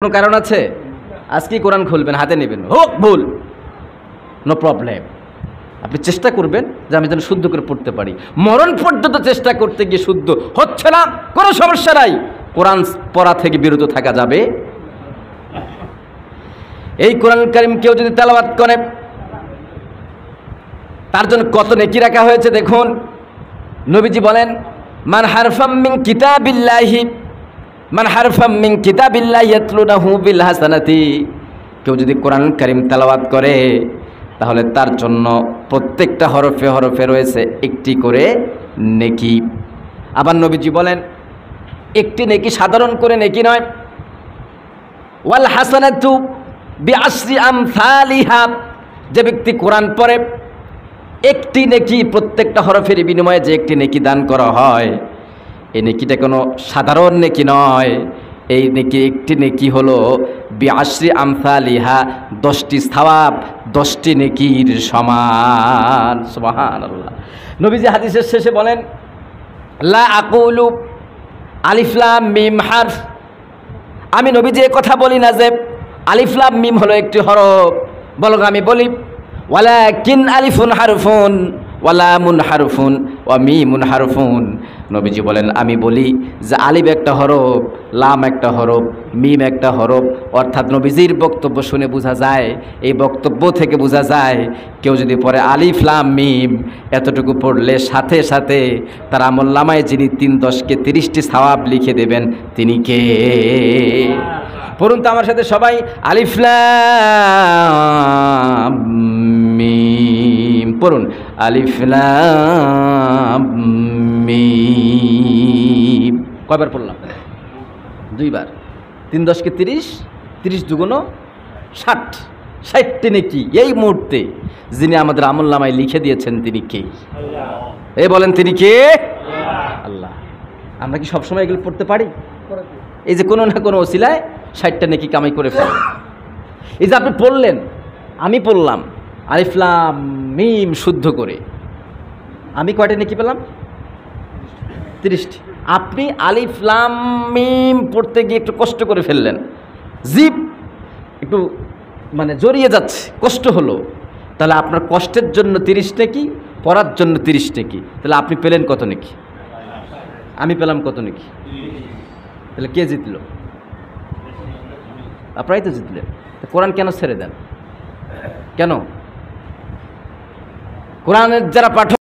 কোনো কারণ আছে? আজকেই কোরআন খুলবেন, হাতে নেবেন, হোক ভুল, নো প্রবলেম। আপনি চেষ্টা করবেন যে আমি যেন শুদ্ধ করে পড়তে পারি। মরণ পর্যন্ত চেষ্টা করতে গিয়ে শুদ্ধ হচ্ছে না, কোনো সমস্যা নাই, কোরআন পড়া থেকে বিরত থাকা যাবে। এই কোরআন কারীম কেউ যদি তেলাওয়াত করে তার জন্য কত নেকি রাখা হয়েছে দেখুন। নবীজি বলেন, মান হারফাম মিন কিতাবিল্লাহি ইয়াতলুনাহু বিল হাসানাতি, কেউ যদি কোরআন কারীম তেলাওয়াত করে তাহলে তার জন্য প্রত্যেকটা হরফে হরফে রয়েছে একটি করে নেকি। আবার নবীজি বলেন, একটি নেকি সাধারণ করে নেকি নয়, ওয়াল হাসানাতু বিআশরি আমসালিহা, যে ব্যক্তি কোরআন পড়ে একটি নেকি, প্রত্যেকটা হরফের বিনিময়ে যে একটি নেকি দান করা হয়, এই নেকিটা কোনো সাধারণ নেকি নয়। এই নেকি, একটি নেকি হলো বিআশরি আমসালিহা, 10টি সওয়াব, 10টি নেকির সমান। সুবহানাল্লাহ। নবীজি হাদিসের শেষে বলেন, লা আকুলু আলিফ লাম মিম হারফ, আমি নবীজি এই কথা বলি না যে আলিফ লাম মিম হলো একটি হরফ, বলগো আমি বলি ওয়ালাকিন আলিফুন হারফুন ওয়া লামুন হারফুন ওয়া মিমুন হারফুন। নবীজি বলেন, আমি বলি যে আলিফ একটা হরফ, লাম একটা হরফ, মিম একটা হরফ। অর্থাৎ নবীজির বক্তব্য শুনে বোঝা যায়, এই বক্তব্য থেকে বোঝা যায়, কেউ যদি পড়ে আলিফ লাম মিম এতটুকু পড়লে সাথে সাথে তার আমলনামায় যিনি 3-10-কে 30টি সওয়াব লিখে দেবেন তিনি কে? পড়ুন তো আমার সাথে সবাই, আলিফ লাম মিম পড়ুন, আলিফ লাম মিম। কয়বার পড়লাম? 2বার। 3-10-কে 30, 30 দুগুণ 60, 60টি নেকি এই মুহূর্তে যিনি আমাদের আমলনামায় লিখে দিয়েছেন তিনি কে? আল্লাহ। এই বলেন তিনি কে? আল্লাহ। আমরা কি সবসময় এগুলো পড়তে পারি? এই যে কোনো না কোনো ওসিলায় 60টা নেকি কামাই করে ফেলে। এই যে আপনি পড়লেন, আমি পড়লাম আলিফ লাম মিম শুদ্ধ করে, আমি কয়টা নেকি পেলাম? 30টি। আপনি আলিফ লাম মিম পড়তে গিয়ে একটু কষ্ট করে ফেললেন, জিভ একটু মানে জড়িয়ে যাচ্ছে, কষ্ট হলো, তাহলে আপনার কষ্টের জন্য 30 নেকি, পড়ার জন্য 30 নেকি, তাহলে আপনি পেলেন কত নেকি? আমি পেলাম কত নেকি? তাহলে কে জিতলো? আপনারাই তো জিতলেন। কোরআন কেন ছেড়ে দেন? কেন? কোরআনের যারা পাঠক